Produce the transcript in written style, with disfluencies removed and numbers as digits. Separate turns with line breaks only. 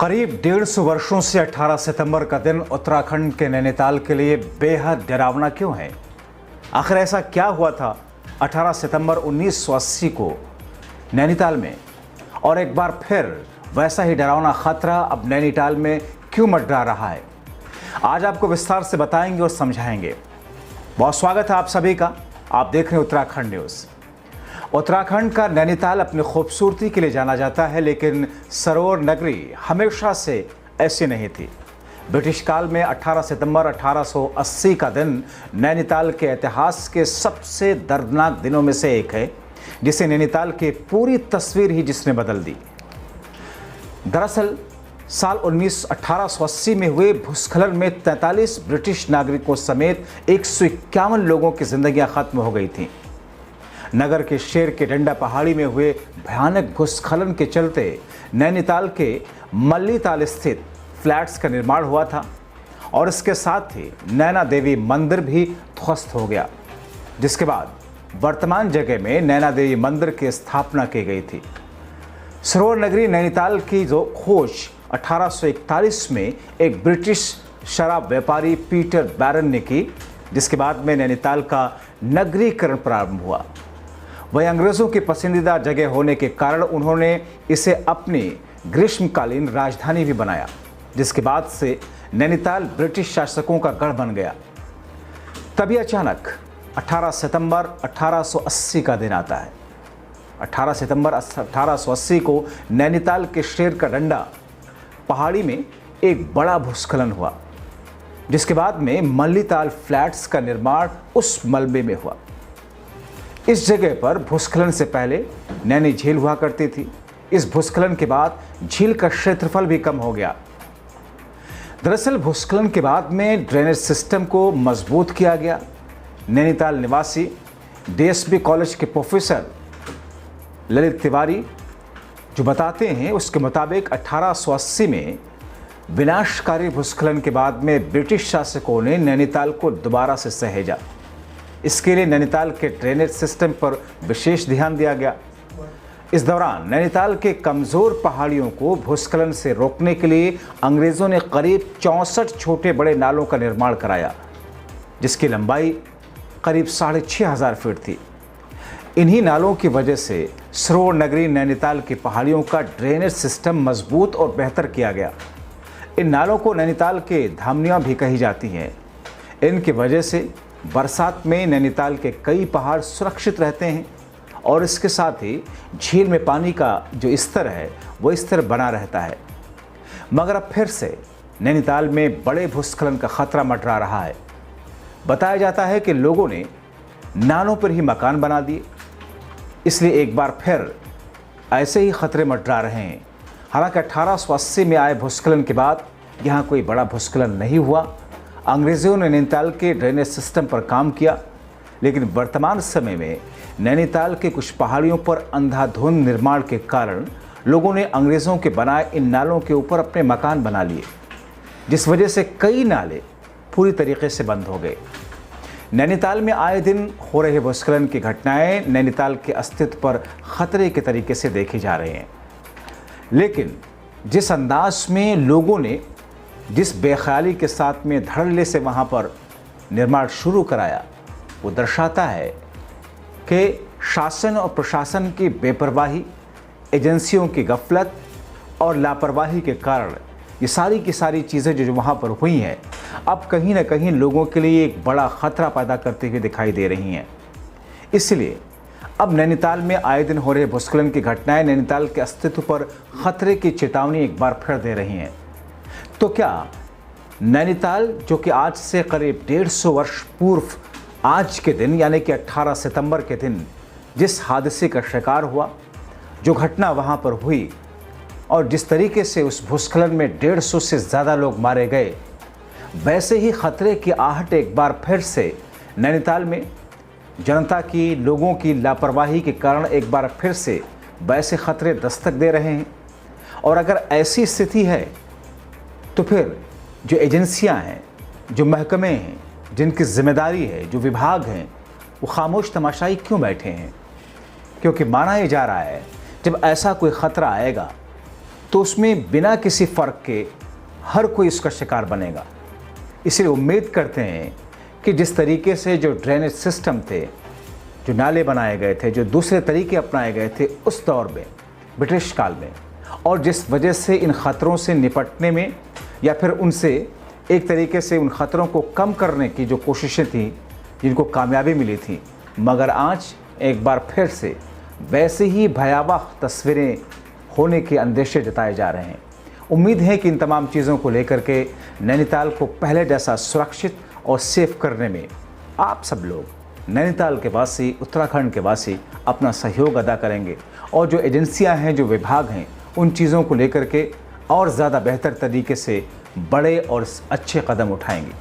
करीब 150 वर्षों से 18 सितंबर का दिन उत्तराखंड के नैनीताल के लिए बेहद डरावना क्यों है? आखिर ऐसा क्या हुआ था 18 सितंबर 1980 को नैनीताल में, और एक बार फिर वैसा ही डरावना खतरा अब नैनीताल में क्यों मंडरा रहा है? आज आपको विस्तार से बताएंगे और समझाएंगे। बहुत स्वागत है आप सभी का। आप देख रहे हैं उत्तराखंड न्यूज़। उत्तराखंड का नैनीताल अपनी खूबसूरती के लिए जाना जाता है, लेकिन सरोवर नगरी हमेशा से ऐसी नहीं थी। ब्रिटिश काल में 18 सितंबर 1880 का दिन नैनीताल के इतिहास के सबसे दर्दनाक दिनों में से एक है, जिसे नैनीताल की पूरी तस्वीर ही जिसने बदल दी। दरअसल साल 1880 में हुए भूस्खलन में 43 ब्रिटिश नागरिकों समेत 151 लोगों की जिंदगियां खत्म हो गई थीं। नगर के शेर के डंडा पहाड़ी में हुए भयानक भूस्खलन के चलते नैनीताल के मल्लीताल स्थित फ्लैट्स का निर्माण हुआ था, और इसके साथ ही नैना देवी मंदिर भी ध्वस्त हो गया, जिसके बाद वर्तमान जगह में नैना देवी मंदिर की स्थापना की गई थी। सरोवर नगरी नैनीताल की जो खोज 1841 में एक ब्रिटिश शराब व्यापारी पीटर बैरन ने की, जिसके बाद में नैनीताल का नगरीकरण प्रारंभ हुआ। वह अंग्रेज़ों की पसंदीदा जगह होने के कारण उन्होंने इसे अपनी ग्रीष्मकालीन राजधानी भी बनाया, जिसके बाद से नैनीताल ब्रिटिश शासकों का गढ़ बन गया। तभी अचानक 18 सितंबर 1880 का दिन आता है। 18 सितंबर 1880 को नैनीताल के शेर का डंडा पहाड़ी में एक बड़ा भूस्खलन हुआ, जिसके बाद में मल्लीताल फ्लैट्स का निर्माण उस मलबे में हुआ। इस जगह पर भूस्खलन से पहले नैनी झील हुआ करती थी। इस भूस्खलन के बाद झील का क्षेत्रफल भी कम हो गया। दरअसल भूस्खलन के बाद में ड्रेनेज सिस्टम को मजबूत किया गया। नैनीताल निवासी डीएसबी कॉलेज के प्रोफेसर ललित तिवारी जो बताते हैं, उसके मुताबिक 1880 में विनाशकारी भूस्खलन के बाद में ब्रिटिश शासकों ने नैनीताल को दोबारा से सहेजा। इसके लिए नैनीताल के ड्रेनेज सिस्टम पर विशेष ध्यान दिया गया। इस दौरान नैनीताल के कमज़ोर पहाड़ियों को भूस्खलन से रोकने के लिए अंग्रेज़ों ने करीब 64 छोटे बड़े नालों का निर्माण कराया, जिसकी लंबाई करीब 6500 फीट थी। इन्हीं नालों की वजह से सरोवर नगरी नैनीताल की पहाड़ियों का ड्रेनेज सिस्टम मजबूत और बेहतर किया गया। इन नालों को नैनीताल के धामनियाँ भी कही जाती हैं। इनकी वजह से बरसात में नैनीताल के कई पहाड़ सुरक्षित रहते हैं, और इसके साथ ही झील में पानी का जो स्तर है वो स्तर बना रहता है। मगर अब फिर से नैनीताल में बड़े भूस्खलन का खतरा मंडरा रहा है। बताया जाता है कि लोगों ने नालों पर ही मकान बना दिए, इसलिए एक बार फिर ऐसे ही खतरे मंडरा रहे हैं। हालांकि 1880 में आए भूस्खलन के बाद यहाँ कोई बड़ा भूस्खलन नहीं हुआ। अंग्रेज़ों ने नैनीताल के ड्रेनेज सिस्टम पर काम किया, लेकिन वर्तमान समय में नैनीताल के कुछ पहाड़ियों पर अंधाधुंध निर्माण के कारण लोगों ने अंग्रेज़ों के बनाए इन नालों के ऊपर अपने मकान बना लिए, जिस वजह से कई नाले पूरी तरीके से बंद हो गए। नैनीताल में आए दिन हो रहे भूस्खलन की घटनाएं नैनीताल के अस्तित्व पर खतरे के तरीके से देखी जा रही हैं, लेकिन जिस अंदाज में लोगों ने जिस बेख्याली के साथ में धड़ल्ले से वहाँ पर निर्माण शुरू कराया, वो दर्शाता है कि शासन और प्रशासन की बेपरवाही, एजेंसियों की गफलत और लापरवाही के कारण ये सारी की सारी चीज़ें जो वहाँ पर हुई हैं, अब कहीं ना कहीं लोगों के लिए एक बड़ा ख़तरा पैदा करती हुई दिखाई दे रही हैं। इसलिए अब नैनीताल में आए दिन हो रहे भूस्खलन की घटनाएं नैनीताल के अस्तित्व पर खतरे की चेतावनी एक बार फिर दे रही हैं। तो क्या नैनीताल, जो कि आज से करीब 150 वर्ष पूर्व आज के दिन यानी कि 18 सितंबर के दिन जिस हादसे का शिकार हुआ, जो घटना वहाँ पर हुई और जिस तरीके से उस भूस्खलन में 150 से ज़्यादा लोग मारे गए, वैसे ही खतरे की आहट एक बार फिर से नैनीताल में जनता की, लोगों की लापरवाही के कारण एक बार फिर से वैसे खतरे दस्तक दे रहे हैं। और अगर ऐसी स्थिति है तो फिर जो एजेंसियां हैं, जो महकमे हैं, जिनकी जिम्मेदारी है, जो विभाग हैं, वो खामोश तमाशाई क्यों बैठे हैं? क्योंकि माना ही जा रहा है जब ऐसा कोई ख़तरा आएगा तो उसमें बिना किसी फ़र्क के हर कोई उसका शिकार बनेगा। इसलिए उम्मीद करते हैं कि जिस तरीके से जो ड्रेनेज सिस्टम थे, जो नाले बनाए गए थे, जो दूसरे तरीके अपनाए गए थे उस दौर में, ब्रिटिश काल में, और जिस वजह से इन ख़तरों से निपटने में या फिर उनसे एक तरीके से उन ख़तरों को कम करने की जो कोशिशें थी, जिनको कामयाबी मिली थी, मगर आज एक बार फिर से वैसे ही भयावह तस्वीरें होने के अंदेशे जताए जा रहे हैं। उम्मीद है कि इन तमाम चीज़ों को लेकर के नैनीताल को पहले जैसा सुरक्षित और सेफ करने में आप सब लोग, नैनीताल के वासी, उत्तराखंड के वासी, अपना सहयोग अदा करेंगे और जो एजेंसियां हैं, जो विभाग हैं, उन चीज़ों को लेकर के और ज़्यादा बेहतर तरीके से बड़े और अच्छे कदम उठाएंगे।